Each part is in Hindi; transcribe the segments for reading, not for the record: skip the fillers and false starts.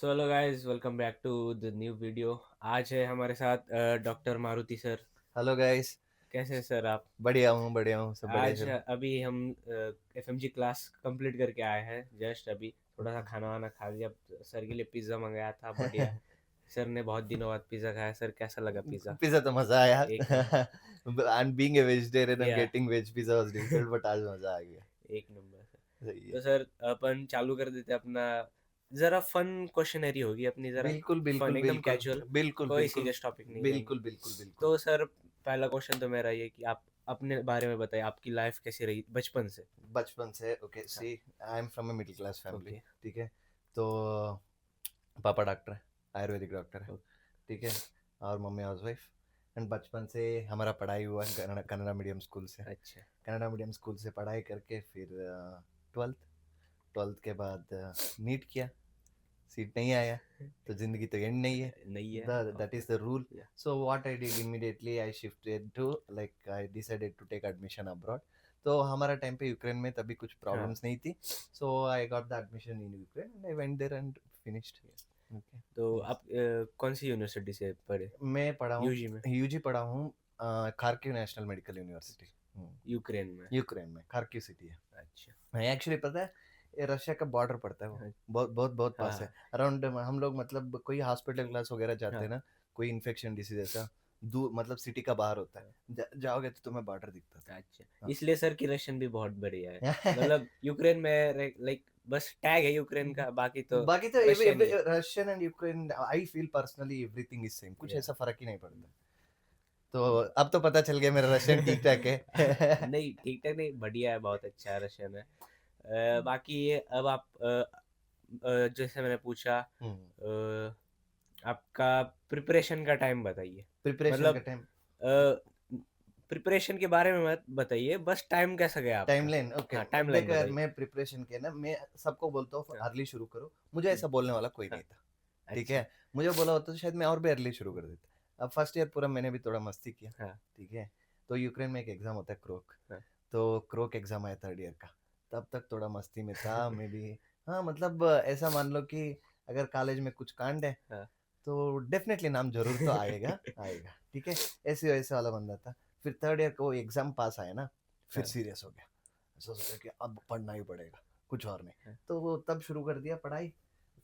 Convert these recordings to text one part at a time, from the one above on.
So hello guys, welcome back to the new video. आज है हमारे साथ doctor Maruti sir. Hello guys. कैसे हैं सर आप? बढ़िया हूँ, सब बढ़िया आज चल। अभी हम एफएमजी क्लास कंप्लीट करके आए हैं। जस्ट अभी थोड़ा सा खाना वाना खा लिया। सर के लिए पिज़्ज़ा मंगाया था, बढ़िया। सर ने बहुत दिनों बाद पिज़्ज़ा खाया। सर कैसा लगा पिज़्ज़ा? पिज्जा तो मजा आया। एक नंबर। And being a vegetarian and yeah getting veg pizza was difficult but आज मजा आ गया। एक नंबर सर। सही है। तो सर अपन चालू कर देते अपना। ज़रा फन क्वेश्चनरी होगी अपनी, ज़रा बिल्कुल फन, बिल्कुल एकदम बिल्कुल कैजुअल। बिल्कुल कोई बिल्कुल सीरियस टॉपिक नहीं लेंगे। बिल्कुल बिल्कुल बिल्कुल। तो सर पहला क्वेश्चन तो मेरा ये कि आप अपने बारे में बताइए, आपकी लाइफ कैसी रही बचपन से? बचपन से ओके हाँ। See I am from a middle class family. Okay. ठीक है। तो पापा डॉक्टर है, आयुर्वेदिक डॉक्टर है। ठीक है। और मम्मी हाउसवाइफ। एंड बचपन से हमारा पढ़ाई हुआ कन्नड़ा कन्नड़ा मीडियम स्कूल से। अच्छा। कन्नड़ा मीडियम स्कूल से पढ़ाई करके फिर ट्वेल्थ ट्वेल्थ के बाद नीट किया। सीट नहीं आया तो जिंदगी तो एंड नहीं है। नहीं है। That okay. Is the rule. Yeah. So what I did immediately I shifted to like I decided to take admission abroad. तो हमारा टाइम पे यूक्रेन में तभी कुछ हाँ। प्रॉब्लम्स नहीं थी। So I got the admission in Ukraine and I went there and finished. Okay. तो यस। आप कौन सी यूनिवर्सिटी से पढ़े? मैं पढ़ा हूँ। यूजी में? यूजी पढ़ा हूँ। Kharkiv national medical university. Ukraine में? यूक्रेन में खार्किव सिटी है। अच्छा। नहीं एक्चुअली पता है, ये रशिया का बॉर्डर पड़ता है वो। हाँ बहुत बहुत बहुत हाँ पास है। हाँ। अराउंड हम लोग मतलब कोई हॉस्पिटल क्लास वगैरह जाते हाँ, हैं ना, कोई इन्फेक्शन डिसीज ऐसा दूर मतलब सिटी का बाहर होता है, हाँ। जाओगे तो तुम्हें बॉर्डर दिखता अच्छा, था। इसलिए सर की रशियन भी बहुत बढ़िया है। हाँ। मतलब यूक्रेन में लाइक बस टैग है यूक्रेन का, बाकी तो बाकी तो रशियन ही है। Russian and Ukraine I feel personally everything is same, कुछ या। ऐसा फर्क ही नहीं पड़ता। तो अब तो पता चल गया मेरा रशियन ठीक ठाक है। नहीं, ठीक ठाक नहीं, बढ़िया है, बहुत अच्छा है रशियन है। बाकी ये अब आप जैसे मैंने पूछा, आपका प्रिपरेशन का टाइम बताइए। प्रिपरेशन का मतलब टाइम। प्रिपरेशन के बारे में मत बताइए, बस टाइम कैसा गया आपका? Timeline okay. हाँ, टाइम लाइन देखो यार, बताइए। मैं प्रिपरेशन के ना मैं सबको बोलता हूँ हाँ। अर्ली शुरू करो, मुझे हम्म। ऐसा बोलने वाला कोई हाँ। नहीं था। ठीक अच्छा। है। मुझे बोला होता तो शायद मैं और भी अर्ली शुरू कर देता। अब फर्स्ट ईयर पूरा मैंने भी थोड़ा मस्ती किया। हाँ। ठीक है। तो यूक्रेन में एक एग्जाम होता है क्रोक। हाँ। तो क्रोक एग्जाम आया थर्ड ईयर का। तब तक थोड़ा मस्ती में था मैं भी। हाँ मतलब ऐसा मान लो कि अगर कॉलेज में कुछ कांड है हाँ। तो डेफिनेटली नाम जरूर तो आएगा आएगा। ठीक है। ऐसे वैसे वाला बंदा था। फिर थर्ड ईयर का वो एग्जाम पास आया ना, फिर हाँ। सीरियस हो गया। ऐसा सोचा कि अब पढ़ना ही पड़ेगा, कुछ और नहीं। हाँ। तो वो तब शुरू कर दिया पढ़ाई।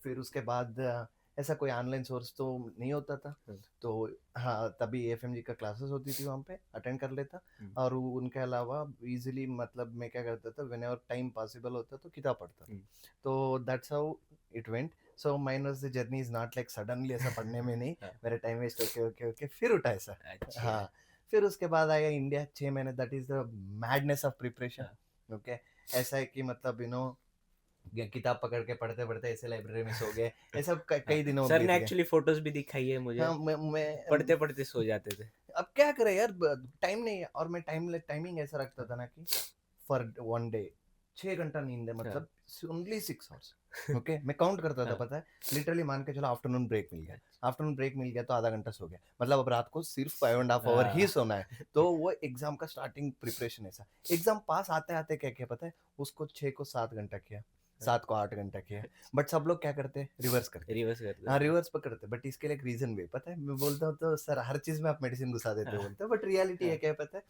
फिर उसके बाद ऐसा कोई ऑनलाइन सोर्स तो नहीं होता था। हाँ। तो हाँ तभी एफएमजी का क्लासेस होती थी वहाँ पे अटेंड कर लेता। हम्म। और उनके अलावा इजीली मतलब मैं क्या करता था, वेन एवर टाइम पॉसिबल होता तो किताब पढ़ता था। हम्म। तो that's how it went. So mine was the journey is not like suddenly ऐसा पढ़ने में नहीं। हाँ। मेरा time waste okay okay okay फिर उठा ऐसा। अच्छा। हाँ। फिर उसके बाद आया इंडिया 6 महीने, that is the madness of preparation. हाँ। ओके। ऐसा है कि मतलब किताब पकड़ के पढ़ते पढ़ते ऐसे लाइब्रेरी में सो गए। ऐसा हाँ, कई दिनों सर बीत ने गए। एक्चुअली फोटोज भी दिखाई है मुझे। हाँ मैं पढ़ते पढ़ते सो जाते थे। अब क्या करे यार, टाइम नहीं है। और मैं टाइमिंग ऐसा रखता था ना कि फॉर वन डे 6 घंटा नींद है, हाँ। मतलब ओनली 6 आवर्स। ओके मैं काउंट करता था हाँ। पता है। लिटरली मान के चलो आफ्टरनून ब्रेक मिल गया। अच्छा। आफ्टरनून ब्रेक मिल गया तो आधा घंटा सो गया, मतलब अब रात को सिर्फ 5.5 आवर ही हाँ। सोना है। तो वो एग्जाम का स्टार्टिंग प्रिपरेशन ऐसा। एग्जाम पास आते आते क्या किया पता है, उसको 6 को 7 घंटा किया, 7 को 8 घंटा किया। बट सब लोग क्या करते हैं, रिवर्स करते हैं। रिवर्स करते हाँ थे। रिवर्स पकड़ते, बट इसके लिए एक रीजन भी है, पता है। मैं बोलता हूँ तो सर हर चीज में आप मेडिसिन घुसा देते हो हाँ। बोलते हैं, बट रियलिटी है हाँ। क्या है पता है।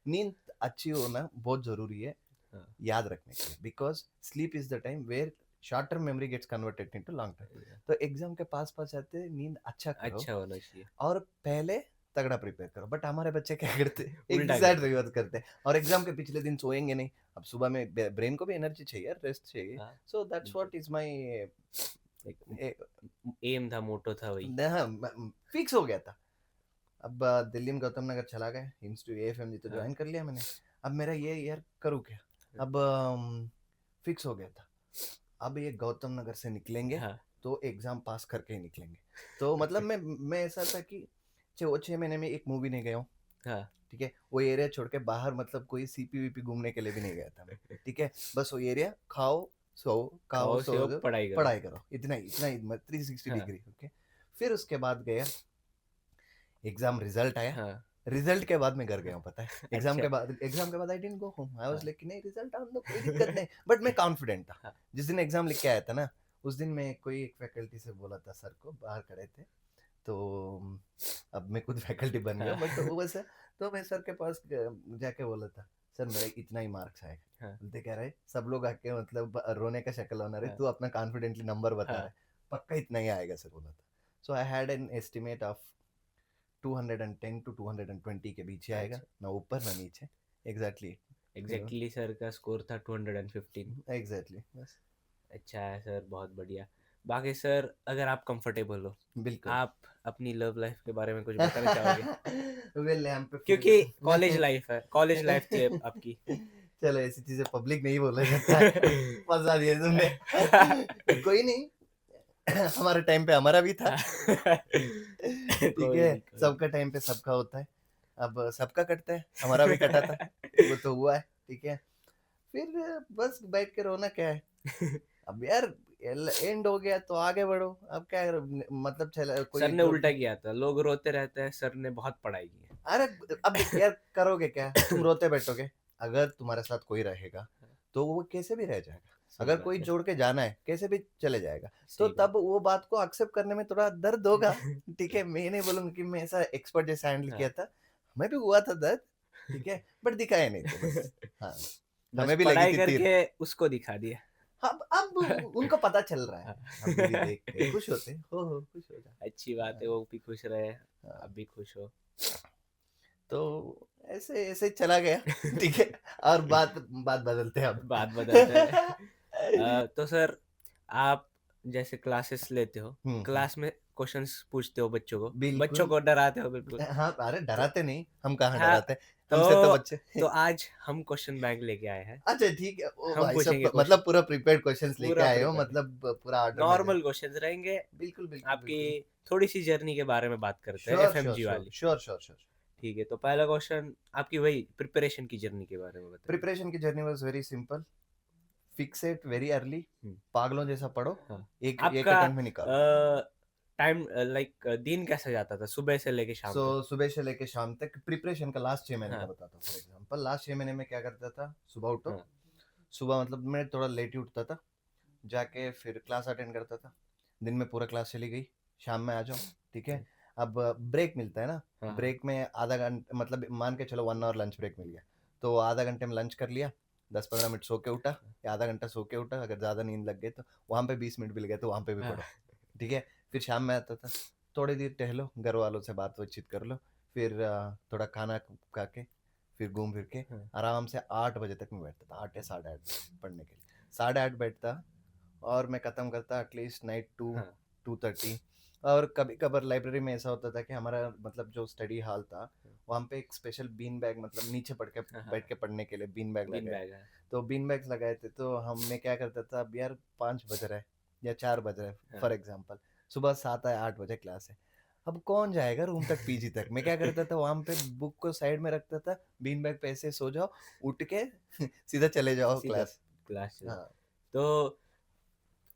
नींद अच्छी होना बहुत जरूरी है हाँ। याद रखने के लिए, because sleep is the time where short term memory gets converted into long term. तो एग्जाम के पास पास आते नींद अच्छा करो अच्छा होना चाहिए। और पहले तगड़ा प्रिपेयर करो। बट हमारे बच्चे क्या करते हैं, उल्टा एग्जैक्ट करते रिवर्स करते हैं। हैं। और एग्जाम के पिछले दिन सोएंगे नहीं। अब सुबह में ब्रेन को भी एनर्जी चाहिए, रेस्ट चाहिए। हाँ, सो दैट्स बिल्कुल। व्हाट इज माय एक एम था, मोटो था वही। फिक्स हो गया था। अब दिल्ली में गौतम नगर चला गया, इंस्टीट्यूट एएफएमजी तो हाँ। ज्वाइन कर लिया मैंने। अब मेरा ये यार करूँ क्या। अब फिक्स हो गया था। अब ये गौतम नगर से निकलेंगे हाँ। तो एग्जाम पास करके ही निकलेंगे। तो मतलब मैं ऐसा था कि 6 महीने में एक मूवी नहीं गया हूँ। हाँ। ठीक है। वो एरिया छोड़ के बाहर मतलब कोई सीपी वीपी घूमने के लिए भी नहीं गया था मैं। ठीक है। बस वो एरिया खाओ सो, खाओ खाओ सो, से हो, पढ़ाई करो। पढ़ाई करो, इतना ही 360 हाँ। Degree okay. फिर उसके बाद गया एग्जाम, रिजल्ट आया। हाँ। रिजल्ट के बाद मैं घर गया हूँ पता है। अच्छा। एग्जाम के बाद I didn't go home, I was हाँ। लाइक नहीं रिजल्ट आने दो कोई दिक्कत नहीं, बट मैं कॉन्फिडेंट था। हाँ। जिस दिन एग्जाम लिख के आया था ना, उस दिन मैं कोई एक फैकल्टी से बोला था सर को, बाहर खड़े थे, तो अब मैं खुद फैकल्टी बन गया, बट वो वैसे, तो मैं सर के पास जाके बोला था, सर मेरा इतना ही मार्क्स आएगा। हाँ, बोलते कह रहे सब लोग आके मतलब रोने का शक्ल होना रहे, हाँ, तू अपना कॉन्फिडेंटली नंबर बता हाँ, रहे, पक्का इतना ही आएगा सर, बोला था। So I had an estimate of 210 to 220 के बीच ही आएगा, अच्छा, ना ऊपर ना नीचे, एग्जैक्टली। एग्जैक्टली सर का स्कोर था 215। एग्जैक्टली बस। अच्छा है सर, बहुत बढ़िया। बाकी सर, अगर आप कंफर्टेबल हो, बिल्कुल। आप अपनी लव लाइफ के बारे में कुछ बताना चाहोगे? वेल यहाँ पे फिर क्योंकि कॉलेज लाइफ है, कॉलेज लाइफ थी आपकी। चलो ऐसी चीजें पब्लिक में ही बोला जाता है, फंसा दिया तुमने। कोई नहीं, हमारे टाइम पे हमारा भी था। ठीक कोई है, नहीं, कोई सबका टाइम पे सबका होता है, अब सबका कटता है, हमारा भी कटा था, वो तो हुआ है, ठीक है। फिर बस बैठ के रोना क्या है, नहीं। अब यार एंड हो गया तो आगे बढ़ो, अब क्या है, मतलब चला कोई सर ने जो उल्टा किया था, लोग रोते रहते हैं, सर ने बहुत पढ़ाई की अरे अब यार करोगे क्या, तुम है। रोते बैठोगे, अगर तुम्हारे साथ कोई रहेगा तो वो कैसे भी रह जाएगा, सही अगर बात कोई है, जोड़ के जाना है कैसे भी चले जाएगा, तो सही तब बात वो बात को एक्सेप्ट करने में थोड़ा दर्द होगा। है। ठीक है, मैं नहीं बोलूंगा कि मैं ऐसा एक्सपर्ट जैसे हैंडल किया हाँ। था, हमें भी हुआ था दर्द, ठीक है, बट दिखाया नहीं थे बस। हाँ, बस हमें भी लगी पढ़ाई थी तीर। करके उसको दिखा दिया। अब उनको पता चल रहा है, हाँ। हम भी देखते खुश होते, हो खुश हो जा। अच्छी बात है, हाँ, वो भी खुश रहे, हाँ, आप भी खुश हो। तो ऐसे ऐसे ही चला गया। ठीक है, और बात बात बदलते हैं अब। बात बदलते हैं। तो सर, आप जैसे क्लासेस लेते हो, हम्म। क्लास में क्वेश्चंस पूछते हो बच्चों बिल्कुल। को डराते हो बिल्कुल। हाँ, अरे तो डराते नहीं, हम कहाँ हाँ, डराते, हमसे तो तो बच्चे। तो आज हम क्वेश्चन बैंक लेके आए हैं। अच्छा ठीक है, ओ हम भाई पूछेंगे साहब, क्वेश्चन, मतलब पूरा प्रिपेयर्ड क्वेश्चंस लेके पूरा आए हो, प्रिपेयर, मतलब पूरा ऑर्डर में दे। नॉर्मल क्वेश्चंस रहेंगे। बिल्कुल बिल्कुल आपकी बिल्कुल। थोड़ी सी जर्नी के बारे में बात करते हैं, श्योर श्योर एफएमजी श्योर वाली। Sure sure sure. ठीक है, तो पहला क्वेश्चन आपकी वही प्रिपरेशन की जर्नी के बारे में बताइए। प्रिपरेशन की journey was very simple, fix it very early, hmm, पागलों जैसा पढ़ो, हाँ। एक आपका अटेम्प्ट में निकालो। टाइम लाइक दिन कैसा जाता था, सुबह से लेके शाम सो तक? सुबह से लेके शाम तक प्रिपरेशन का लास्ट 6 महीने का हाँ, बताता हूँ। फॉर एग्जांपल लास्ट 6 महीने में क्या करता था, सुबह उठो, हाँ, सुबह मतलब मैं थोड़ा लेट ही उठता था, जाके फिर क्लास अटेंड करता था, दिन में पूरा क्लास चली गई, शाम में आ जाओ, ठीक है। अब ब्रेक मिलता है ना, हाँ, हाँ, ब्रेक में आधा घंटा, मतलब मान के चलो 1 आवर लंच ब्रेक मिल गया, तो आधा घंटे में लंच कर लिया, 10-15 मिनट सो के उठा, या आधा घंटा सो के उठा, अगर ज़्यादा नींद लग गई तो वहाँ पे 20 मिनट मिल गए तो वहाँ पे भी हाँ, पढ़ो, ठीक है। फिर शाम में आता था, थोड़ी देर टहलो, घर वालों से बात बातचीत कर लो, फिर थोड़ा खाना खा के, फिर घूम फिर के हाँ, आराम से 8 बजे तक मैं बैठता था, 8 या 8:30 पढ़ने के लिए, 8:30 बैठता, और मैं ख़त्म करता एटलीस्ट नाइट टू हाँ, 2:30। और कभी कभार लाइब्रेरी में ऐसा होता था कि हमारा मतलब जो स्टडी हॉल था, वहाँ पे एक स्पेशल बीन बैग, मतलब नीचे पढ़ के हाँ, बैठ के पढ़ने के लिए बीन बैग बिन लगाए। बैग है। तो बीन बैग्स लगाए थे, तो हम मैं क्या करता था, अब यार 5 बज रहे या 4 बज रहे, हाँ, फॉर एग्जाम्पल सुबह 7 या 8 बजे क्लास है, अब कौन जाएगा रूम तक, पीजी तक। मैं क्या करता था, वहाँ पे बुक को साइड में रखता था, बीन बैग पे ऐसे सो जाओ, उठ के सीधा चले जाओ सीधा क्लास। क्लास चला। हाँ। तो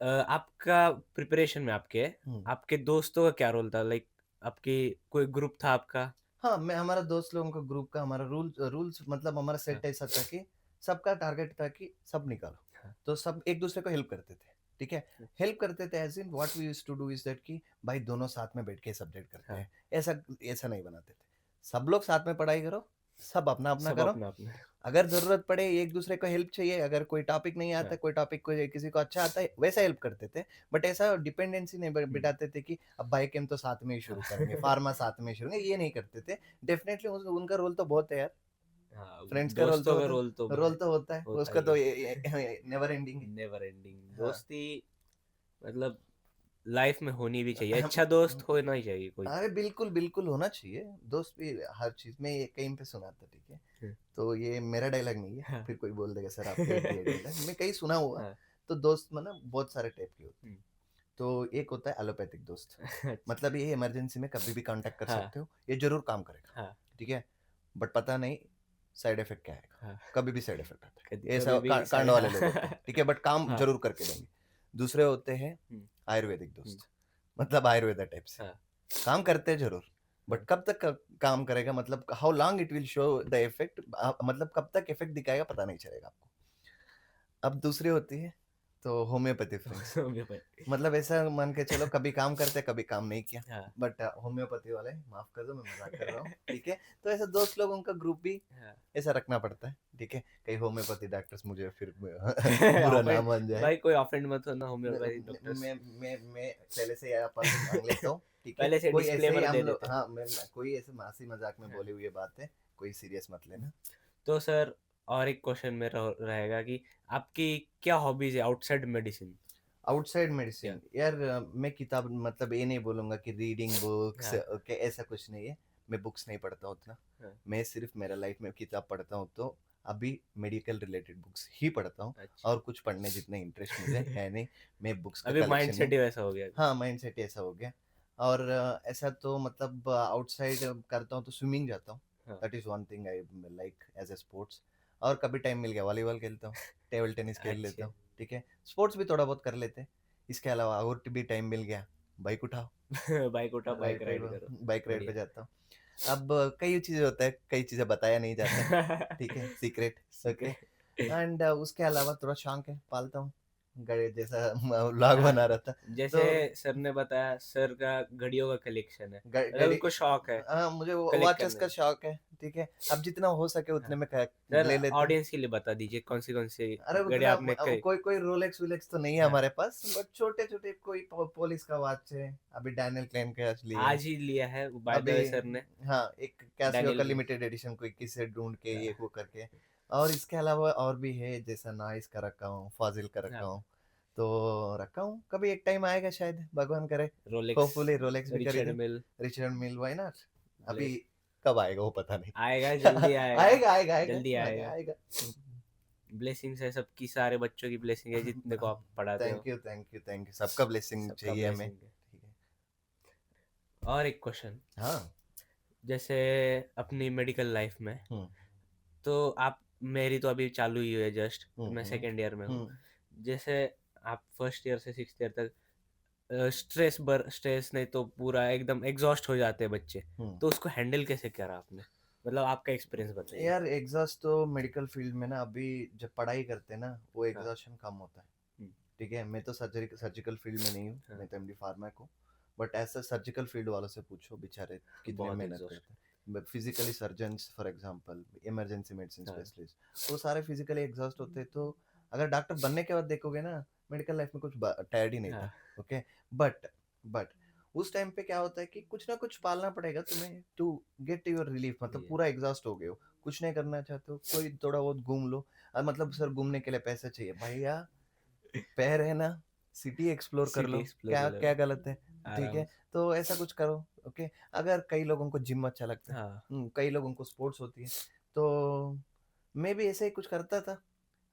आपका प्रिपरेशन में आपके हम्म। आपके दोस्तों का क्या रोल था, लाइक आपकी कोई ग्रुप था आपका? हाँ, मैं हमारा दोस्त लोगों का ग्रुप का हमारा रूल्स मतलब हमारा हाँ, सेट ऐसा था कि सबका टारगेट था कि सब निकालो, हाँ, तो सब एक दूसरे को हेल्प करते थे, ठीक है। हेल्प करते थे as in what we used to do is that कि भाई दोनों साथ में बैठ के सब्जेक्ट करते हाँ, हैं, ऐसा ऐसा नहीं बनाते थे, सब लोग साथ में पढ़ाई करो, सब अपना अपना सब करो, अपना अपना। अगर जरूरत पड़े एक दूसरे को हेल्प चाहिए, अगर कोई टॉपिक नहीं आता, हाँ, कोई टॉपिक को किसी को अच्छा आता है, वैसा हेल्प करते थे, बट ऐसा डिपेंडेंसी नहीं हम्म, बिठाते थे कि अब बायोकेम तो साथ में ही शुरू करेंगे, हाँ। फार्मा साथ में ही शुरू करेंगे, ये नहीं करते थे। डेफिनेटली उनका रोल तो बहुत है यार, हाँ, फ्रेंड्स का रोल तो दोस्तों का होता रोल तो है, रोल तो होता है, होता उसका ही तो है। नेवर एंडिंग है। नेवर एंडिंग हाँ। दोस्ती, मतलब लाइफ में होनी भी चाहिए, अच्छा दोस्त होना ही चाहिए कोई। अरे बिल्कुल बिल्कुल होना चाहिए, दोस्त भी हर चीज में, ये कहीं पे सुना था, ठीक है, हाँ, तो ये मेरा डायलॉग नहीं है, हाँ, फिर कोई बोल देगा सर आपका ही दिया डायलॉग, मैं कहीं सुना हुआ। हाँ, तो दोस्त मतलब बहुत सारे टाइप के होते हैं, हम्म, तो एक होता है एलोपैथिक दोस्त, अच्छा, मतलब ये इमरजेंसी में कभी भी कांटेक्ट कर हाँ, सकते हो, ये जरूर काम करेगा, हाँ, ठीक है, बट पता नहीं साइड इफेक्ट क्या आएगा, हाँ, कभी भी साइड इफेक्ट आता कभी है, ऐसा कभी भी कांड वाले लोग होते हैं, हाँ, ठीक है, बट काम हाँ, जरूर करके देंगे। दूसरे होते हैं हम्म, आयुर्वेदिक हम्म, दोस्त, मतलब आयुर्वेदा टाइप से हाँ, काम करते हैं जरूर, बट हाँ, कब तक काम करेगा, मतलब how long it will show the effect, मतलब कब तक इफेक्ट दिखाएगा पता नहीं चलेगा आपको। अब दूसरी होती है तो होम्योपैथी फ्रेंड्स, होम्योपैथी। मतलब ऐसा मान के चलो कभी काम करते कभी काम नहीं किया, हाँ। बट होम्योपैथी वाले माफ कर दो, मैं मजाक कर रहा हूँ, ठीक है। तो ऐसे दोस्त लोगों का ग्रुप भी हाँ। ऐसा रखना पड़ता है, ठीक है। कई होम्योपैथी डॉक्टर्स मुझे फिर बुरा ना ऑफेंड मान जाए। भाई, कोई ऑफेंड मत होना न- होम्योपैथी डॉक्टर्स। मैं पहले से आपत्ति मांग लेता हूँ, ठीक है। पहले से कोई ऐसे ही डिस्क्लेमर हम दे लोग, देते हैं। हाँ, कोई ऐसे हंसी मजाक में हाँ। बोली हुई बात है, कोई सीरियस मत लेना। तो सर, और एक क्वेश्चन मेरा रहेगा कि आपकी क्या हॉबीज है आउटसाइड मेडिसिन? आउटसाइड क्या? मेडिसिन यार, मैं किताब मतलब ये नहीं बोलूंगा कि रीडिंग बुक्स, हाँ। ओके, ऐसा कुछ नहीं है। मैं बुक्स नहीं पढ़ता उतना। हाँ। मैं सिर्फ मेरा लाइफ में किताब पढ़ता हूँ तो अभी मेडिकल रिलेटेड बुक्स ही पढ़ता हूँ, अच्छा। और कुछ पढ़ने जितने इंटरेस्ट मुझे है नहीं। मैं बुक्स का अभी माइंड कलेक्शन है। सेट ही वैसा हो गया। हाँ, माइंड सेट ऐसा हो गया। और ऐसा तो मतलब आउटसाइड करता हूँ तो स्विमिंग जाता हूँ। हाँ। That is one thing I like as a sports. और कभी टाइम मिल गया वॉलीबॉल खेलता हूँ, टेबल टेनिस खेल लेता अच्छा। हूँ, ठीक है। स्पोर्ट्स भी थोड़ा बहुत कर लेते हैं। इसके अलावा और भी टाइम मिल गया, बाइक उठाओ, बाइक उठाओ, बाइक राइट राइड राइट, करो। बाइक राइड पे बढ़िया। जाता हूँ। अब कई चीज़ें होता है, कई चीज़ें बताया नहीं जाता है, ठीक है, सीक्रेट। ओके। सीक्रेट। एंड उसके अलावा थोड़ा शौक है, पालता हूँ गड़े, जैसा व्लॉग हाँ, बना रहा था। जैसे तो सर ने बताया, सर का घड़ियों का कलेक्शन है, मतलब घड़ी, उनको शौक है हाँ, मुझे कलेक्ट वॉचेस करने का का। शौक है, ठीक है। अब जितना हो सके हाँ। उतने में सर, ले लेता हूँ। ऑडियंस के लिए बता दीजिए कौन सी अरे घड़ी उतना आपने कोई कोई रोलेक्स विलेक्स तो नहीं है हाँ, हमारे पास, बट छोटे छोटे कोई पोलिस का वॉच है। अभी डैनियल क्लेन का लिया है। आज ही लिया है बाय द अभी, वे सर ने। हाँ, एक कैसियो डैनियल का के। लिमिटेड एडिशन कोई किसी ढूंढ के हाँ। ये वो करके। और इसके अलावा और भी है, जैसा नाइस का रखा हूँ, फाजिल का रखा हाँ। हूँ। तो रखा हूँ, कभी एक टाइम आएगा शायद, भगवान करे। रोलेक्स, होपफुली रोलेक्स भी रिचर्ड खरीदे। मिल, रिचर्ड मिल, व्हाई नॉट। अभी ब्लेस। कब आएगा वो पता नहीं। आएगा, जल्दी आएगा। आएगा आएगा आएगा, जल्दी क्यों नहीं आएगा। आएगा। ब्लेसिंग्स है सबकी, सारे बच्चों की ब्लेसिंग है जितने को आप पढ़ाते हो। Thank you thank you thank you, सबका ब्लेसिंग सबका चाहिए हमें, ब्लेसिंग है। ठीक है। और एक क्वेश्चन, हाँ। जैसे अपनी मेडिकल लाइफ में, हम्म तो आप, मेरी तो अभी चालू ही है जस्ट, हम्म मैं हम्म सेकेंड ईयर में हूँ। हम्म जैसे आप फर्स्ट ईयर से सिक्स ईयर तक स्ट्रेस नहीं तो पूरा एकदम एग्जॉस्ट हो जाते हैं बच्चे, हम्म। तो उसको हैंडल कैसे करा आपने? मतलब आपका एक्सपीरियंस बताइए। यार एग्जॉस्ट तो मेडिकल फील्ड में ना, अभी जब पढ़ाई करते हैं ना, वो हाँ। एग्जॉशन कम होता है, हम्म। ठीक है। मैं तो सर्जिकल फील्ड में नहीं हूँ, हाँ। मैं तो एमडी फार्मा को। बट ऐसा सर्जिकल फील्ड वालों से पूछो, बेचारे कितने बहुत मेहनत एग्जॉस्ट। करते हैं। Physically surgeons for example, emergency medicine हाँ। स्पेशलिस्ट, वो सारे फिजिकली एग्जॉस्ट होते हैं। तो अगर डॉक्टर बनने के बाद देखोगे ना, मेडिकल लाइफ में कुछ टायर्ड ही नहीं हाँ। था, ओके। बट उस टाइम पे क्या होता है कि कुछ ना कुछ पालना पड़ेगा तुम्हें टू गेट योर रिलीफ, मतलब ये। पूरा एग्जॉस्ट हो गए हो, कुछ नहीं करना चाहते हो, कोई थोड़ा बहुत घूम लो। मतलब सर घूमने के लिए पैसे चाहिए भैया, पैर है ना, सिटी एक्सप्लोर कर सिटी लो, एक्सप्लोर क्या क्या कर गलत है, ठीक आराम है। तो ऐसा कुछ करो, ओके। अगर कई लोगों को जिम अच्छा लगता से। है, हाँ। कई लोगों को स्पोर्ट्स होती है, तो मैं भी ऐसे ही कुछ करता था।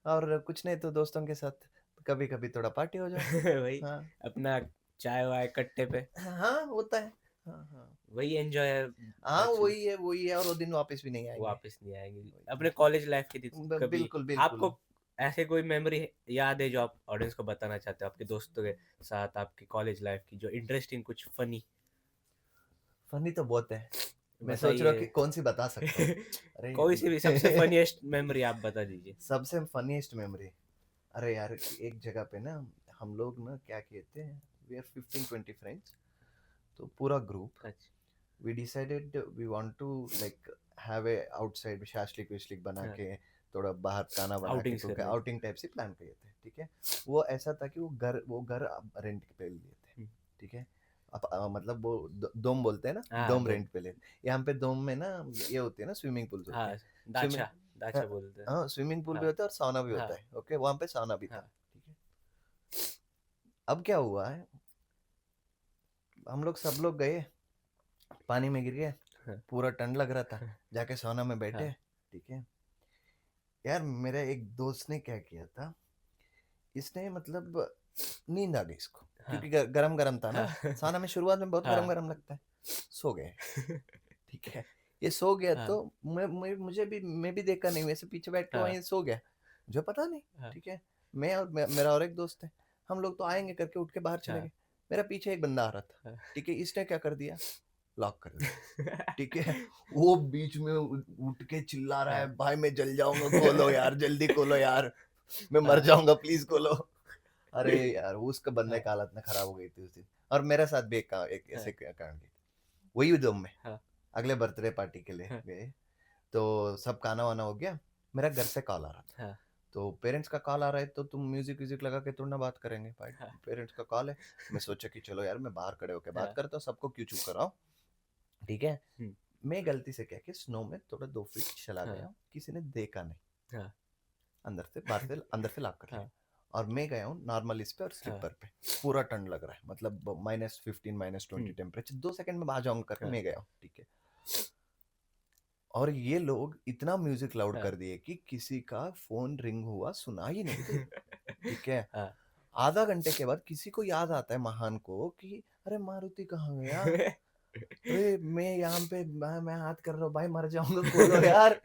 और कुछ नहीं तो दोस्तों के साथ कभी कभी थोड़ा पार्टी हो जाती है। वही, हाँ अपना चाय वाय कट्टे पे, हाँ, होता है। हाँ हाँ वही एंजॉय है हाँ, एक्चुअली। वही है, और वो दिन वापस भी नहीं आएंगे। वापस नहीं आएंगे अपने कॉलेज लाइफ के दिन कभी। बिल्कुल बिल्कुल। आपको ऐसे कोई मेमोरी याद है जो आप ऑडियंस को बताना चाहते हो आपके दोस्तों के साथ, आपकी कॉलेज लाइफ की, जो इंटरेस्टिंग, कुछ फनी? फनी तो बहुत है, मैं सोच रहा हूँ कि बताइए। कौन सी बता सकता हूँ। अरे कोई सी भी सबसे फनीएस्ट मेमोरी आप बता दीजिए। सबसे फनीस्ट मेमोरी, अरे यार एक जगह पे ना, हम लोग ना क्या किए थे, वी आर 15-20 फ्रेंड्स, तो पूरा ग्रुप, अच्छा। We decided we want to like have a outside shashlik विशलिक बना हाँ। के, थोड़ा बाहर खाना बना के, आउटिंग्स क्योंकि करने थे। आउटिंग टाइप से प्लान किए थे, ठीक है। वो ऐसा था कि वो घर रेंट पे लिए थे, हम्म। ठीक है। अब मतलब वो दोम बोलते हैं ना, हाँ, दोम दो। रेंट पे ले। यहाँ पे दोम में ना ये होती है ना, स्विमिंग पूल्स होते हाँ, हैं। स्विमिंग, दाचा, दाचा बोलते हैं। हाँ, स्विमिंग पूल भी हाँ। होता है और साउना भी हाँ। होता है, ओके। वहां पे साउना भी था, हाँ। ठीक है। अब क्या हुआ है, हम लोग सब लोग गए, पानी में गिर गए, हाँ। पूरा ठंड लग रहा था, जाके साउना में बैठे, हाँ। ठीक है। यार मेरे एक दोस्त ने क्या किया था, इसने मतलब नींद आ गई इसको, हाँ। क्योंकि गरम गरम था ना, हाँ। साउना में शुरुआत में बहुत गरम हाँ। गरम लगता है। सो गए, ठीक है। ये सो गया हाँ। तो मुझे भी, मैं भी देखा नहीं, वैसे पीछे बैठ के हाँ। वहीं सो गया, मुझे पता नहीं, हाँ। ठीक है। मैं और मेरा और एक दोस्त है, हम लोग तो आएंगे करके उठ के बाहर चले हाँ। गए। मेरा पीछे एक बंदा आ रहा था, हाँ। ठीक है। इसने क्या कर दिया, लॉक कर दिया, ठीक है। वो बीच में उठ के चिल्ला रहा है, हाँ। भाई मैं जल जाऊंगा, खोलो यार, जल्दी खोलो यार, मैं मर हाँ। जाऊंगा, प्लीज खोलो। अरे यार उसका बंदे हाँ की हालत ना खराब हो गई थी उस दिन। और मेरे साथ भी एक हाँ ऐसे कांड हुई। वही उद्यम में हाँ अगले बर्थडे पार्टी के लिए हाँ गए। तो सब खाना वाना हो गया। मेरा घर से कॉल आ रहा था। हाँ तो पेरेंट्स का कॉल आ रहा है तो तुम म्यूजिक व्यूजिक लगा के थोड़ा ना बात करेंगे भाई। हाँ पेरेंट्स का कॉल है। मैं सोचा कि चलो यार मैं बाहर खड़े होकर बात हाँ, करता हूँ, सबको क्यों चुप कराऊं। ठीक है। हम्म, मैं गलती से क्या कि स्नो में थोड़ा 2 फीट चला हाँ गया, किसी ने देखा नहीं। हाँ अंदर से बाहर से अंदर से लॉक कर लिया। हाँ और मैं गया हूँ नॉर्मल इस पे और हाँ स्लीपर पे। पूरा ठंड लग रहा है, मतलब -15 -20 टेम्परेचर, 2 सेकंड में बाहर जाऊंगा करके हाँ मैं गया हूँ। ठीक है। और ये लोग इतना म्यूजिक लाउड हाँ कर दिए कि किसी का फोन रिंग हुआ सुना ही नहीं दे। ठीक है। हाँ आधा घंटे के बाद किसी को याद आता है महान को कि अरे मारुति कहाँ गया। अरे मैं यहाँ पे मैं हाथ कर रहा हूँ भाई, मर जाऊंगा, खोलो यार।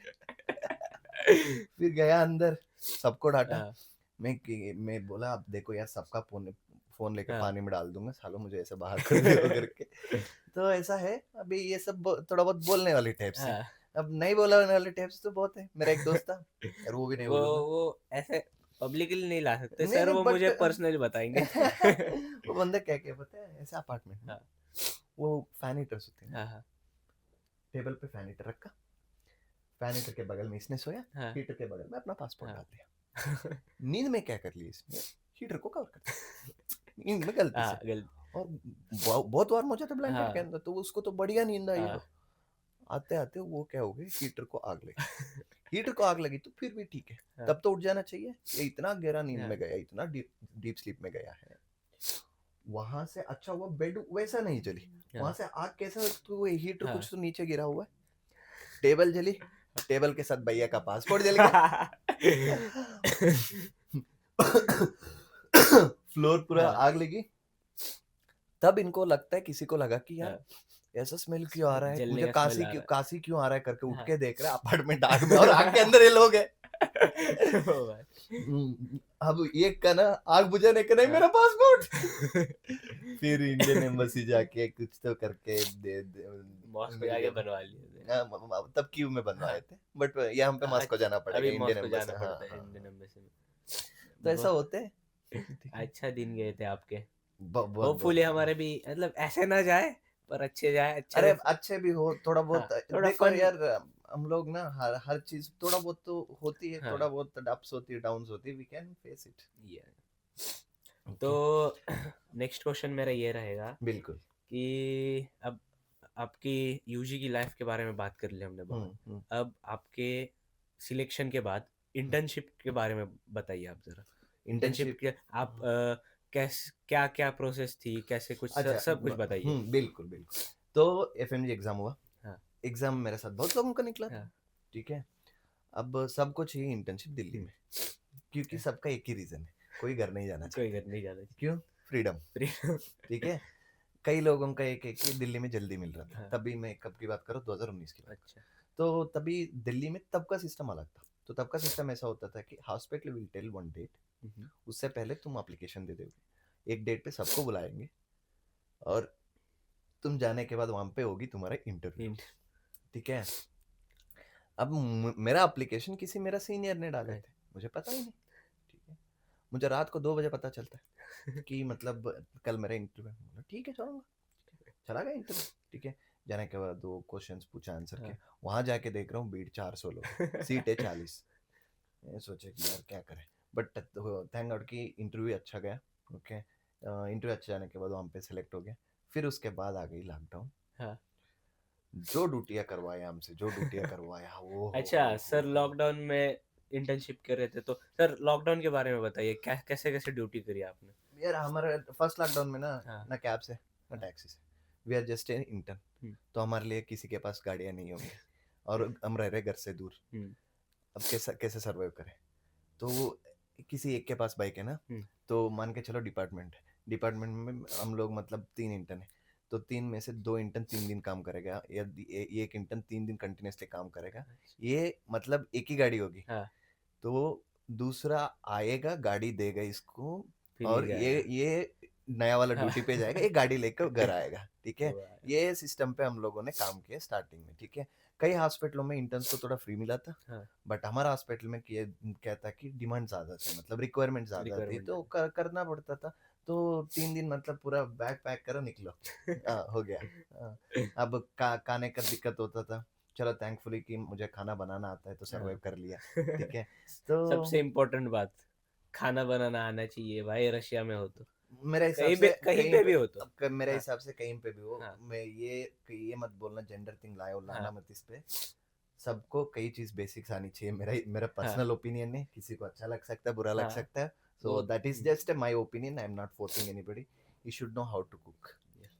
फिर गया अंदर, सबको डांटा। हाँ मैं बोला अब देखो यार, सबका फोन फोन लेके हाँ पानी में डाल दूंगा, सालो मुझे ऐसे बाहर कर दो करके। तो ऐसा है। अभी ये सब थोड़ा बहुत बोलने वाली टाइप्स है। हाँ अब नहीं बोलने वाले टाइप्स तो बहुत है। मेरा एक दोस्त था यार, वो भी नहीं वो बोलूंगा। वो ऐसे पब्लिकली नहीं ला सकते नहीं सर, नहीं वो बट मुझे पर्सनली बताएंगे। वो बंदा क्या क्या पता है, ऐसे अपार्टमेंट में हाँ वो फैन हीटर्स होते हैं ना, हाँ हाँ टेबल पे फैन हीटर रखा, फैन हीटर के बगल में इसने सोया, हाँ हीटर के बगल में अपना पासपोर्ट हाँ डाल दिया। नींद में क्या कर लिया इसने, हीटर को कवर कर दिया नींद में गलती हाँ से। गलती और बहुत बार मुझे तो ब्लैंकेट के हाँ अंदर, तो उसको तो बढ़िया नींद आई हाँ हो। आते आते वो क्या हो गया, हीटर को आग लगी। हीटर को आग लगी तो फिर भी ठीक है, हाँ तब तो उठ जाना चाहिए। ये इतना गहरा नींद हाँ में गया, इतना डीप डीप स्लीप में गया है। वहां से अच्छा हुआ बेड वैसा नहीं जली। वहां हाँ से आग कैसा, तो हीटर हाँ कुछ तो नीचे गिरा हुआ है। टेबल जली, टेबल के साथ भैया का पासपोर्ट जल गया। फ्लोर पूरा हाँ आग लगी। तब इनको लगता है, किसी को लगा कि यार हाँ ऐसा स्मेल क्यों आ रहा है, जलने मुझे का स्मेल आ रहा काशी क्यों आ रहा है करके है। उठ हाँ के देख रहा है, अपार्टमेंट आग में और आग के अंदर ये लोग है। ओ भाई अब एक का ना आग बुझाने का नहीं, हाँ मेरा पासपोर्ट। फिर इंडियन एम्बेसी जाके कुछ तो करके मॉस्को मिल जाके गया था। बनवा लिए थे। तब क्यू में हाँ बनवाए थे, बट यहाँ पे मॉस्को अच्छा, जाना पड़ेगा अभी इंडियन मॉस्को एम्बेसी। जाना हाँ पड़ता है हाँ इंडियन हाँ। एम्बेसी में। तो ऐसा वाह, होते है। ठीक है। अच्छा दिन गए थे आपके। बहुत होपफुली बहुत। हमारे भी मतलब ऐसे ना जाए, पर अच्छे जाए, अच्छे अरे से। अच्छे भी हो थोड़ा हाँ बहुत। थोड़ा देखो फन। यार, हम लोग ना हर चीज थोड़ा बहुत तो होती है, हाँ थोड़ा बहुत अप्स होती है, डाउन्स होती है, वी कैन फेस इट। ये तो ओके। नेक्स्ट क्वेश्चन मेरा ये रहेगा बिल्कुल। कि अब आपकी यूजी की लाइफ के बारे में बात कर ली हमने बहुत। हम्म। अब आपके सिलेक्शन के बाद इंटर्नशिप के बारे में बताइए आप जरा। Internship internship. के आप कैसे, क्या क्या प्रोसेस थी, कैसे कुछ अच्छा सब कुछ बताइए। बिल्कुल बिल्कुल। तो एफएमजी एग्जाम हुआ। हाँ एग्जाम मेरे साथ बहुत लोगों का निकला था। हाँ ठीक है। अब सबको चाहिए इंटर्नशिप दिल्ली हम्म, में, क्योंकि सबका एक ही रीजन है, कोई घर नहीं जाना कोई चाहते। घर नहीं जाना क्यों? फ्रीडम। चाहिए। ठीक है। कई लोगों का एक एक कि दिल्ली में जल्दी मिल रहा था, हाँ तभी मैं कब की बात करूँ, 2019 की बात अच्छा करूँ। तो तभी दिल्ली में तब का सिस्टम अलग था। तो तब का सिस्टम ऐसा होता था कि hospital will tell one date, hmm, उससे पहले तुम एप्लीकेशन दे दोगे, एक डेट पे सबको बुलाएंगे, और तुम जाने के बाद वहां पे होगी तुम्हारा इंटरव्यू। hint, ठीक है। अब मेरा एप्लीकेशन किसी मेरा सीनियर ने डाले हाँ, थे, मुझे पता ही नहीं। ठीक है। मुझे रात को 2 बजे पता चलता है कि मतलब कल मेरा इंटरव्यू है। बोला, ठीक है चलूंगा। चला गया इंटरव्यू। ठीक है। जाने के बाद 2 क्वेश्चंस पूछा, आंसर किया। हाँ, वहां जाके देख रहा हूँ भीड़ 400 लोग, सीट है 40। मैं सोचा कि यार क्या करें, बट थैंक गॉड कि इंटरव्यू अच्छा गया। ओके। इंटरव्यू अच्छा जाने के बाद वहाँ पे सेलेक्ट हो गया। फिर उसके बाद आ गई लॉकडाउन। हाँ। जो ड्यूटियाँ करवाया हमसे, जो ड्यूटियाँ करवाया, वो अच्छा सर, लॉकडाउन में इंटर्नशिप कर रहे थे तो सर लॉकडाउन के बारे में बताइए, क्या कैसे कैसे ड्यूटी करी आपने। यार हमारे फर्स्ट लॉकडाउन में ना, हाँ ना कैब से ना हाँ टैक्सी से, we are just an intern. Hmm तो हमारे लिए किसी के पास गाड़ियाँ नहीं होंगी, और हम रह रहे घर से दूर। हम्म अब कैसे कैसे सर्वाइव करें। तो किसी एक के पास बाइक है ना, हम्म, तो मान के चलो डिपार्टमेंट है, डिपार्टमेंट में हम लोग मतलब 3 इंटर्न है। तो 3 में से 2 इंटर्न 3 दिन काम करेगा, या एक इंटर्न 3 दिन कंटिन्यूसली काम करेगा। ये मतलब एक ही गाड़ी होगी। हाँ तो दूसरा आएगा, गाड़ी देगा इसको, फिर ये और जाएगा। ये नया वाला हाँ ड्यूटी पे जाएगा, ये गाड़ी लेकर घर आएगा। ठीक है। वाह, ये सिस्टम पे हम लोगों ने काम किया स्टार्टिंग में। ठीक है। कई हॉस्पिटलों में इंटर्न्स को थोड़ा फ्री मिला था, हाँ बट हमारा हॉस्पिटल में क्या था कि डिमांड ज्यादा थी, मतलब रिक्वायरमेंट ज्यादा थी, रिक्वायरमेंट तो करना पड़ता था। तो 3 दिन मतलब पूरा बैग पैक करो निकलो। हो गया। हाँ, अब खाने का दिक्कत होता था, चलो थैंकफुली कि मुझे खाना बनाना आता है तो सर्वाइव हाँ कर लिया। ठीक है। तो सबसे इम्पोर्टेंट बात, खाना बनाना आना चाहिए भाई, रशिया में हो तो, मेरे हिसाब से कहीं कहीं पे पे, भी हो तो। मेरे हाँ हिसाब से कहीं पे भी हो, हाँ मैं ये मत बोलना जेंडर थिंग लाओ, लाना हाँ मत इस पे। सबको कई चीज बेसिक्स आनी चाहिए, मेरा मेरा हाँ पर्सनल ओपिनियन है, किसी को अच्छा लग सकता है, बुरा लग हाँ सकता है। सो वो that is just my opinion, I am not forcing anybody. You should know how to cook,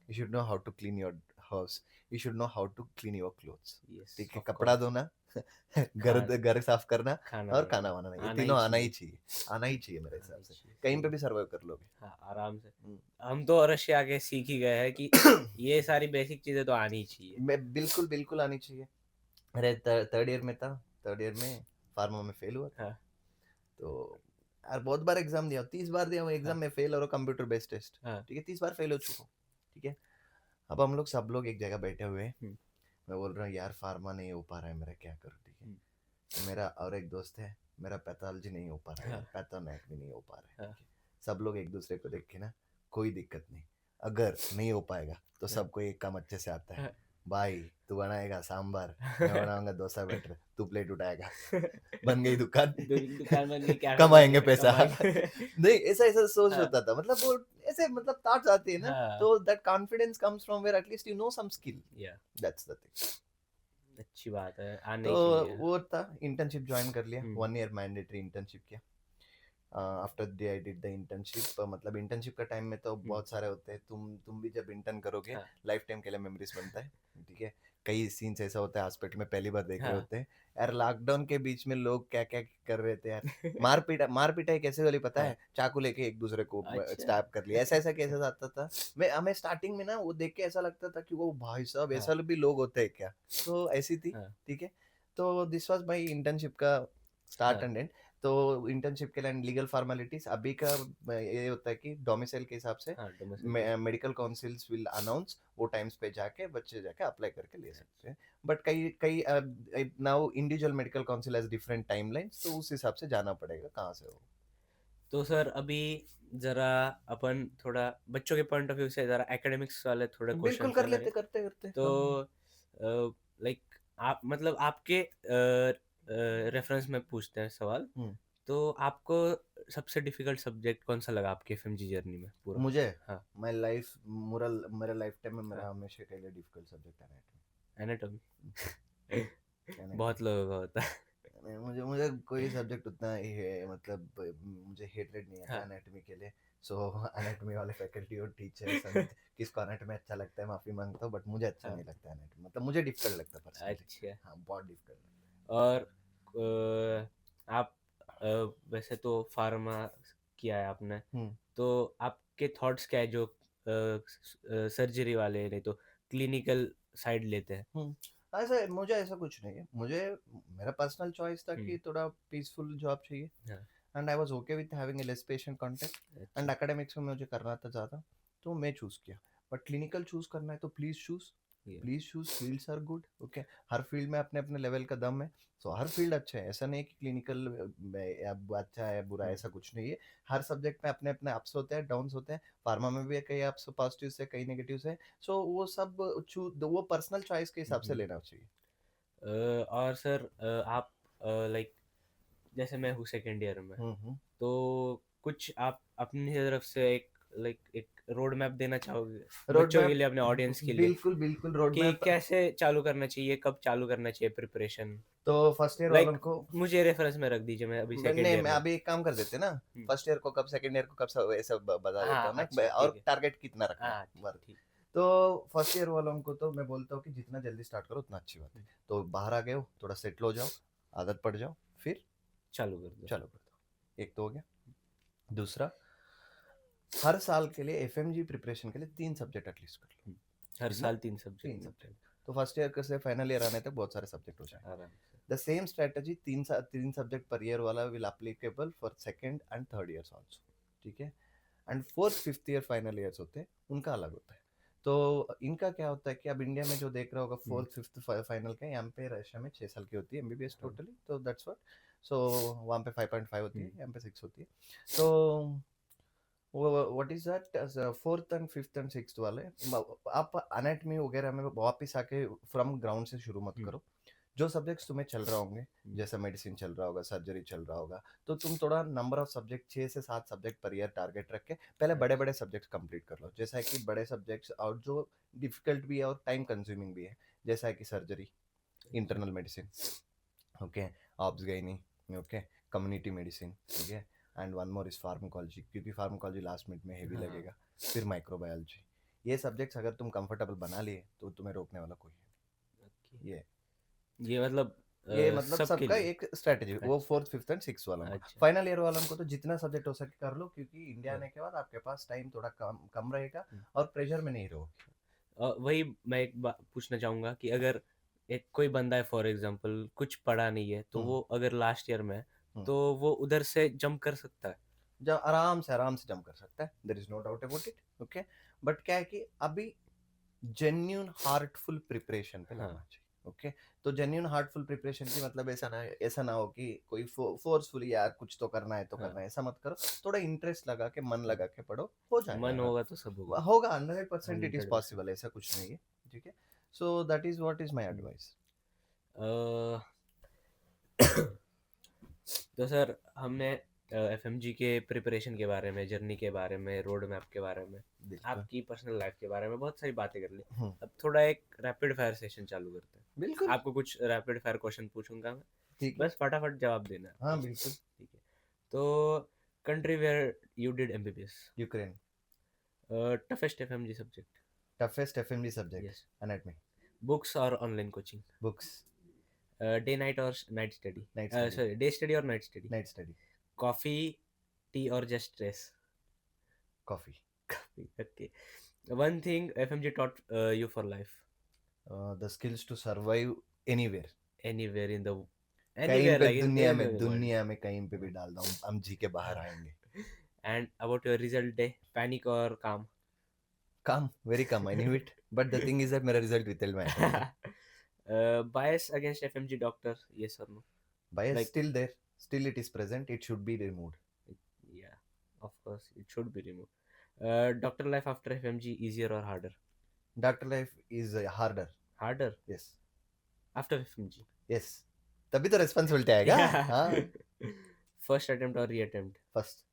you should know how to clean your house, you should know how to clean your clothes. Yes ठीक है, ऑफ कपड़ा कोर्स। धोना, खा घर साफ करना, खाना और खाना बनाना बनाना, ये आना ही तीनों आना ही चाहिए। चाहिए। आना ही चाहिए मेरे आना हिसाब ही से, चाहिए, कहीं सही पे है। भी सर्वाइव कर लोगे। हाँ आराम से। हम्म। हम तो रशिया के सीख ही गए हैं कि ये सारी बेसिक चीजें तो आनी ही चाहिए। मैं बिल्कुल बिल्कुल आनी चाहिए। अरे थर्ड ईयर में था, थर्ड ईयर में फार्मा में फेल हुआ था। हाँ तो यार बहुत बार एग्जाम दिया, 30 बार दिया हूँ एग्जाम हाँ में, फेल और कंप्यूटर बेस्ड टेस्ट। हाँ ठीक है, 30 बार फेल हो चुका हूँ। ठीक है। अब हम लोग सब लोग एक जगह बैठे हुए हैं, हम्म, मैं बोल रहा हूँ यार फार्मा नहीं हो पा रहा है मेरा, क्या करूँ। ठीक है। हम्म, तो मेरा और एक दोस्त है, मेरा पैथोलॉजी नहीं हो पा रहा है हाँ यार, पैथोनैटमी नहीं हो पा रहा है। हाँ ठीक है। सब लोग एक दूसरे को देख के ना, कोई दिक्कत नहीं, अगर नहीं हो पाएगा तो हाँ सबको एक काम अच्छे से आता है। हाँ। भाई तू बनाएगा सांबर, मैं बनाऊंगा डोसा बैटर, तू प्लेट उठाएगा, बन गई दुकान। दुकान बन गई, क्या कमाएंगे कमाएंगे, पैसा। कमाएंगे। नहीं, ऐसा ऐसा सोच हाँ होता था, मतलब वो ऐसे मतलब थॉट्स आती है ना, हाँ तो that confidence comes from where at least you know some skill. या दैट्स द थिंग। अच्छी बात है, आना तो ही चाहिए। वो था, इंटर्नशिप ज्वाइन कर लिया, हम्म 1 ईयर मैंडेटरी इंटर्नशिप किया। After the I did the internship, मतलब इंटर्नशिप का टाइम में तो हम्म, बहुत सारे होते हैं, तुम भी जब इंटर्न करोगे, हाँ लाइफ टाइम के लिए मेमोरीज बनता है। ठीक है। कई सीन्स ऐसा होता है, हॉस्पिटल में पहली बार देख रहे हाँ होते हैं। यार लॉकडाउन के बीच में लोग क्या क्या कर रहे थे यार। मार पिटाई कैसे वाली पता हाँ है, चाकू लेके एक दूसरे को अच्छा स्टैब कर लिया, ऐसा ऐसा केसेस आता था। मैं हमें स्टार्टिंग में ना वो देख के ऐसा लगता था कि वो भाई साहब हाँ ऐसा भी लोग होते हैं क्या। तो ऐसी थी। हाँ ठीक है। तो दिस वाज माय इंटर्नशिप का स्टार्ट हाँ एंड एंड। तो इंटर्नशिप के लिए लीगल फॉर्मेलिटीज अभी का ये होता है कि डोमिसाइल के हिसाब से हाँ डोमेस्टिक के हिसाब मेडिकल काउंसिल्स विल अनाउंस, वो टाइम्स पे जाके बच्चे जाके अप्लाई करके ले से। सकते हैं। बट कई कई now individual medical council has different timelines, तो उस हिसाब से जाना पड़ेगा कहाँ से हो। तो सर अभी जरा अपन थोड़ा बच्चों के पॉइंट ऑफ व्यू से जरा एकेडमिक्स वाले थोड़े बिल्कुल क्वेश्चंस है कर मेरे। लेते, करते करते तो हाँ। लाइक आप मतलब आपके रेफरेंस में पूछते हैं सवाल। हम्म। तो आपको सबसे डिफिकल्ट सब्जेक्ट कौन सा लगा आपके एफएमजी जर्नी में पूरा? मुझे हाँ माय लाइफ मुरल मेरे लाइफ टाइम में हाँ मेरा हमेशा के लिए डिफिकल्ट सब्जेक्ट एनाटॉमी। एनाटॉमी। बहुत लोगों का होता है। नहीं, मुझे मुझे कोई सब्जेक्ट उतना ही है, मतलब मुझे हेटरेट नहीं आता हाँ एनाटॉमी के लिए। सो एनाटॉमी वाले फैकल्टी और टीचर समित किसको एनाटॉमी अच्छा लगता है माफी मांगता हूँ, बट मुझे अच्छा हाँ नहीं लगता एनाटॉमी, मतलब मुझे डिफिकल्ट लगता है पर्सनली। अच्छा। हाँ बहुत डिफिकल्ट और आप वैसे तो फार्मा किया है आपने, लगता है। तो आपके थॉट्स क्या है जो सर्जरी वाले नहीं तो क्लिनिकल साइड लेते हैं? ऐसा मुझे ऐसा कुछ नहीं है, मुझे मेरा पर्सनल चॉइस था हम्म कि थोड़ा पीसफुल जॉब चाहिए, हाँ and I was okay with having a less patient contact. अच्छा एंड एकेडमिक्स में मुझे करना था ज़्यादा, तो मैं चूज़ किया। बट क्लिनिकल चूज़ करना है तो ये please choose, fields are good. Okay. हर फील्ड में अपने अपने लेवल का दम है। सो हर फील्ड अच्छा है, ऐसा नहीं है कि क्लिनिकल अच्छा है बुरा है, हम्म ऐसा कुछ नहीं है। हर सब्जेक्ट में अपने अपने अप्स होते हैं, डाउन्स होते हैं। फार्मा में भी कई अप्स पॉजिटिव है, कई नेगेटिव है। सो वो सब वो पर्सनल चॉइस के हिसाब से हम्म। लेना चाहिए। और सर आप लाइक जैसे मैं हूँ सेकेंड ईयर में, हम्म। तो कुछ आप अपनी तरफ से एक लाइक एक रोड मैप देना चाहोगे रोड बच्चों के मैप, लिए, अपने ऑडियंस के लिए, बिल्कुल बिल्कुल रोड कि मैप। कैसे चालू करना चाहिए, कब चालू करना चाहिए प्रिपरेशन? तो फर्स्ट ईयर वालों लाइक को, मुझे रेफरेंस में रख दीजिए, मैं अभी सेकेंड नहीं ईयर मैं में हूँ। अभी एक काम कर देते ना, हम्म, फर्स्ट ईयर को कब, सेकंड ईयर को कब, सब ऐसा बता देता हाँ हूँ ना, अच्छा ठीक और है। टारगेट कितना रखना है हाँ ठीक वर्क। ठीक। तो फर्स्ट ईयर वालों को तो मैं बोलता हूँ कि जितना जल्दी स्टार्ट करो उतना अच्छी बात है। तो बाहर आ गए हो, थोड़ा सेटल हो जाओ, आदत पड़ जाओ, फिर चालू कर दो। चलो कर दो। एक तो हो गया। दूसरा, हर साल के लिए एफएमजी प्रिपरेशन के लिए 3 सब्जेक्ट एटलीस्ट कर लो। हम्म, हर ठीक ना, साल 3 सब्जेक्ट 3 सब्जेक्ट। तो फर्स्ट ईयर से फाइनल ईयर आने तक बहुत सारे सब्जेक्ट हो जाएंगे। आराम से। द सेम स्ट्रेटजी, तीन सब्जेक्ट पर ईयर वाला will applicable for second and third years also. ठीक है। And fourth fifth year final years होते हैं, उनका अलग होता है। तो इनका क्या होता है कि अब इंडिया में जो देख रहा होगा हम्म, 4th 5th फाइनल का, यहाँ पे रशिया में 6 साल की होती है एमबीबीएस हाँ, टोटली, तो दैट्स व्हाट। सो वहाँ पे 5.5 होती है, हम्म, यहाँ पे 6 होती है। तो what is that, fourth and fifth and sixth वाले आप अनैटमी वगैरह में वापस आके फ्रॉम ग्राउंड से शुरू मत हम्म, करो। जो सब्जेक्ट्स तुम्हें चल रहा होंगे, हम्म, जैसे मेडिसिन चल रहा होगा, सर्जरी चल रहा होगा, तो तुम थोड़ा नंबर ऑफ सब्जेक्ट 6 से 7 सब्जेक्ट पर ईयर टारगेट रख के पहले बड़े अच्छा, बड़े सब्जेक्ट्स कंप्लीट कर लो। जैसा है कि बड़े सब्जेक्ट्स और जो डिफिकल्ट भी है और टाइम कंज्यूमिंग भी है, जैसा है कि सर्जरी, अच्छा, internal medicine, okay, obs gynae, okay, community medicine, ठीक है, and one more is pharmacology, क्योंकि फार्माकोलॉजी लास्ट मिनट में हेवी हाँ, लगेगा। फिर माइक्रोबायोलॉजी। ये सब्जेक्ट्स अगर तुम कंफर्टेबल बना लिए तो तुम्हें रोकने वाला कोई ओके, है। ये मतलब ये मतलब सबके सबका लिए। एक स्ट्रेटेजी, वो अच्छा, फोर्थ फिफ्थ एंड सिक्स वालों को। अच्छा, फाइनल ईयर वालों को तो जितना सब्जेक्ट हो सके कर लो, क्योंकि इंडिया हाँ, आने के बाद आपके पास टाइम थोड़ा कम कम रहेगा हम्म। और प्रेशर में नहीं रहोगे। वही मैं एक बात पूछना चाहूंगा कि अगर एक कोई बंदा है फॉर एग्जांपल कुछ पढ़ा नहीं है तो हम्म वो अगर लास्ट ईयर में है हम्म तो वो उधर से जंप कर सकता है। जब आराम से जम कर सकता है, there is no doubt about it, okay. But क्या है कि अभी जेन्यून हार्टफुल प्रिपरेशन पे हाँ, लगना चाहिए, ओके। तो जेन्यून हार्टफुल प्रिपरेशन की मतलब ऐसा ना हो कि कोई फोर्सफुली यार कुछ तो करना है तो करना हाँ, है, ऐसा मत करो। थोड़ा इंटरेस्ट लगा के, मन लगा के पढ़ो, हो जाएगा मन आराम। होगा तो सब होगा। होगा 100% इट इज 100%। पॉसिबल, ऐसा कुछ नहीं है, ठीक है। So that is what is my advice. तो सर हमने एफएमजी के प्रिपरेशन के बारे में, जर्नी के बारे में, रोड मैप के बारे में, बिल्कुल। आपकी पर्सनल लाइफ के बारे में बहुत सारी बातें कर ली। हम्म, अब थोड़ा एक रैपिड फायर सेशन चालू करते हैं। बिल्कुल। आपको कुछ रैपिड फायर क्वेश्चन पूछूंगा मैं, ठीक है। बस फटाफट जवाब देना है हाँ आपको। बिल्कुल। ठीक है, तो country where you did MBBS, Ukraine. Toughest FMG subject. Toughest FMG subject, yes. Anatomy. Books और online coaching, books. Day night और night study, night study. Sorry day study और night study, night study. Coffee, tea और just stress. Coffee. Okay. One thing FMG taught you for life, the skills to survive anywhere. anywhere in the, कहीं anywhere पे like दुनिया anywhere में, in the world. दुनिया में कहीं पे भी डाल दो, हम जी के बाहर आएंगे। And about your result day, panic or calm? Come, very come, I knew it, but the thing is that मेरा रिजल्ट विद में आया था मुझे। Bias against FMG doctor, yes or no? Bias Like, still there, still it is present, it should be removed. yeah, of course, it should be removed. Doctor life after FMG, easier or harder? Doctor life is harder. Harder yes. after FMG. Yes, तभी तो रिस्पॉन्सिबिलिटी आएगा। Yeah. हाँ। First attempt or reattempt? First.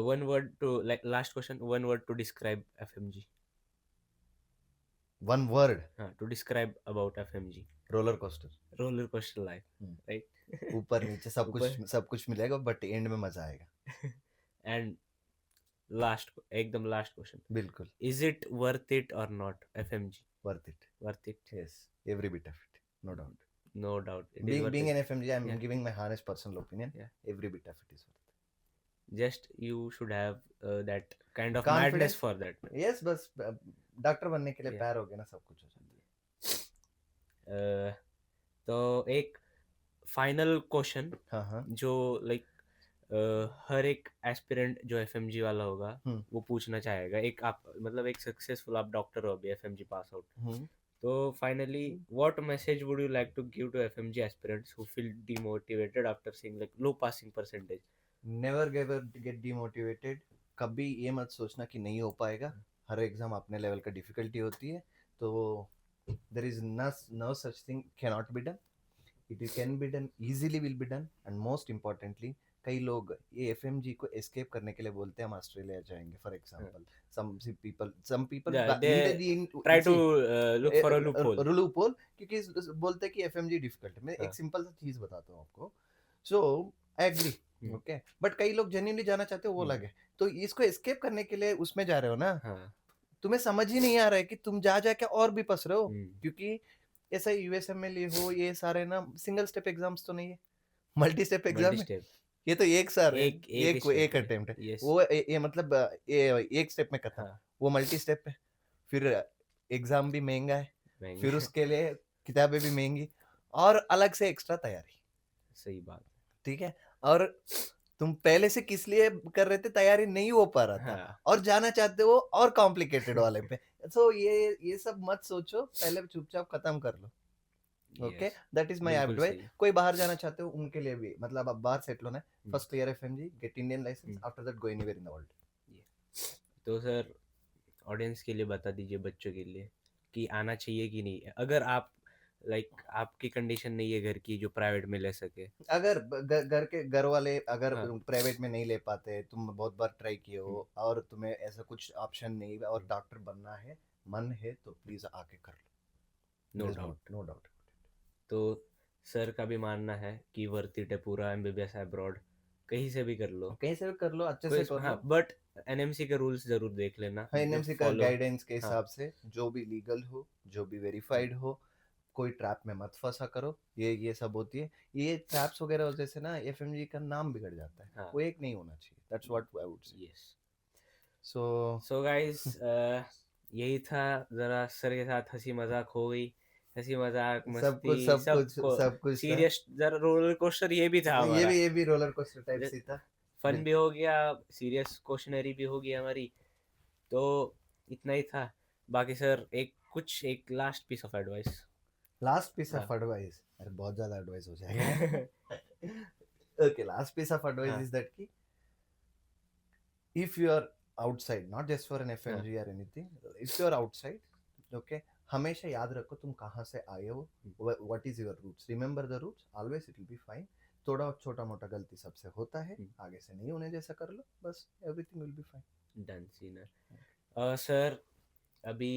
One word to, like, last question, one word to describe FMG. One word. To describe about FMG. Roller coaster. Roller coaster life, right? ऊपर नीचे सब ऊपर कुछ, सब कुछ मिलेगा, बट एंड में मजा आएगा। and last, एकदम last question. बिल्कुल। Is it worth it or not? FMG worth it. worth it? Yes, every bit of it, no doubt. No doubt, it is Being worth being it. an FMG, I'm Yeah, giving my honest personal opinion. yeah. Every bit of it is worth Just you should have that kind it. of madness Confidence. for that. Yes, बस डॉक्टर बनने के लिए Yeah. पैर हो गया ना, सब कुछ हो जाता तो एक फाइनल क्वेश्चन है। हाँ हाँ। जो लाइक हर एक एस्पिरेंट जो एफएमजी वाला होगा हम्म वो पूछना चाहेगा, एक आप मतलब एक सक्सेसफुल आप डॉक्टर हो अभी एफएमजी पास आउट, हम्म तो finally what message would you like to give to FMG aspirants who feel demotivated after seeing like low passing percentage? Never get demotivated. कभी ये मत सोचना कि नहीं हो पाएगा। हर एग्जाम अपने लेवल का डिफिकल्टी होती है, तो there is no such thing can not be done. It can be done, easily will be done. And most importantly, कई लोग ये एफएमजी को एस्केप करने के लिए बोलते हैं हम ऑस्ट्रेलिया जाएंगे, for example. some people Yeah, needed they in, try to see, look for a loophole. Loophole, क्योंकि बोलते हैं कि एफएमजी डिफिकल्ट है। मैं हाँ, एक सिंपल सा चीज बताता हूँ आपको। So I agree, hmm, okay, but कई लोग जेन्युइनली जाना चाहते हो, वो हम्म, अलग है। तो इसको एस्केप करने के लिए उसमें जा रहे हो ना, हाँ, तुम्हें समझ ही नहीं आ रहा है कि तुम जा जाके और भी फंस रहे हो। हम्म, क्योंकि ऐसा यूएसएमएल हो, ये सारे ना सिंगल स्टेप एग्जाम्स तो नहीं है, मल्टी स्टेप मल्टी एग्जाम है। स्टेप, ये तो एक सार है, एक एक स्टेप है। अटेम्प्ट है। यस। वो ये मतलब ये एक स्टेप में खत्म। हाँ, वो मल्टी स्टेप है। फिर एग्जाम भी महंगा है, फिर महंगा। उसके लिए किताबें भी महंगी, और अलग से एक्स्ट्रा तैयारी, सही बात। ठीक है। और तुम पहले से किस लिए कर रहे थे, तैयारी नहीं हो पा रहा था, हाँ, और जाना चाहते हो और कॉम्प्लिकेटेड वाले पे। सो ये सब मत सोचो, पहले चुपचाप खत्म कर लो। Okay, yes, that is my बिल्कुल एडवाइस। सही। कोई बाहर जाना चाहते हो उनके लिए भी, मतलब आप बाहर सेटल होना है, hmm, first clear FMG, get Indian license, hmm, after that go anywhere in the world. Yeah. तो सर ऑडियंस के लिए बता दीजिए, बच्चों के लिए, कि आना चाहिए कि नहीं? अगर आप लाइक आपकी कंडीशन नहीं है घर की जो प्राइवेट में ले सके। अगर घर के घर वाले अगर हाँ। प्राइवेट में नहीं ले पाते, तुम बहुत बार ट्राई किए हुँ, हो और तुम्हें ऐसा कुछ ऑप्शन नहीं और हुँ, डॉक्टर बनना है, मन है, तो प्लीज आके कर लो। No there is doubt. No doubt. तो सर का भी मानना है कि वर्थ इट है पूरा एमबीबीएस अब्रॉड, कहीं से भी कर लो। कहीं से भी कर लो, अच्छे कोई से कर हाँ, लो। बट एनएमसी के रूल्स ज़रूर देख लेना, हाँ, एनएमसी का फॉलो। गाइडेंस के हाँ, हिसाब से जो भी लीगल हो, जो भी हुँ, वेरीफाइड हो, कोई ट्रैप में मत फंसा करो। ये सब होती है, ये ट्रैप्स वगैरह वजह से ना एफएमजी का नाम बिगड़ जाता है, हाँ, वो एक नहीं होना चाहिए। That's what I would say. Yes. So so guys, यही था, ज़रा सर के साथ हँसी मज़ाक हो गई, हँसी मज़ाक, सब मस्ती कुछ सब कुछ सबको, सब कुछ था। सीरियस ज़रा रोलर कोस्टर ये भी था हमारा। ये भी रोलर कोस्टर टाइप ज सी था। फन भी बिल्कुल। हो गया, सीरियस क्वेश्चनरी भी हो गई हमारी, तो इतना ही था। बाकी सर एक last piece of advice. Last piece हाँ। ऑफ एडवाइस, अरे बहुत ज्यादा एडवाइस हो जाएगा। Okay, last piece of advice हाँ, इज दैट कि if you are outside, not just for an हाँ, FMG or anything, if you are outside, okay, हमेशा याद रखो तुम कहाँ से आए हो, हुँ, what is your roots, remember the roots, always it will be fine। थोड़ा छोटा मोटा गलती सबसे होता है, हुँ, आगे से नहीं होने जैसा कर लो, बस everything will be fine। Done senior. Sir अभी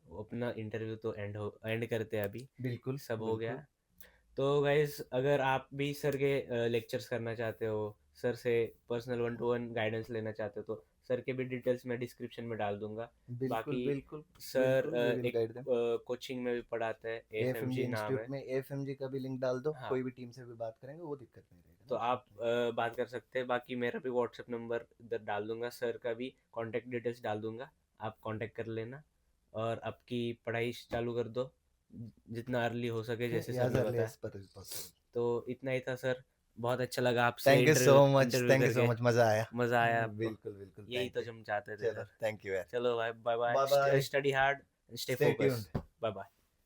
अपना इंटरव्यू तो एंड करते हैं अभी, बिल्कुल सब हो गया। बिल्कुल। तो गाइस, अगर आप भी सर के लेक्चर्स करना चाहते हो, सर से पर्सनल 1 टू 1 गाइडेंस लेना चाहते हो, तो सर के भी डिटेल्स मैं डिस्क्रिप्शन में डाल दूँगा। बिल्कुल बाकी बिल्कुल सर बिल्कुल, वी विल एक गाइड देम। कोचिंग में भी पढ़ाते हैं, एएफएमजी एएफएमजी नाम इंस्टीट्यूट है। में एएफएमजी का भी लिंक डाल दो, हाँ, कोई भी टीम से भी बात करेंगे वो दिक्कत नहीं रहेगा तो ना आप उसमें। बात कर सकते हैं। बाकी मेरा भी व्हाट्सएप नंबर इधर डाल दूँगा, सर का भी कॉन्टैक्ट डिटेल्स डाल दूँगा, आप कॉन्टैक्ट कर लेना और आपकी पढ़ाई चालू कर दो, जितना अर्ली हो सके, जैसे सर एज ने अर्ली बताया। As possible. तो इतना ही था सर, बहुत अच्छा लगा आपसे thank you so interview much, interview thank you so करके, मच, मजा आया। मज़ा आया आपको। बिल्कुल बिल्कुल, यही थैंक तो यू। हम चाहते थे चलो, सर। थैंक यू यार। चलो भाई, bye bye, bye bye, study hard, stay stay focus. Tuned. Bye bye.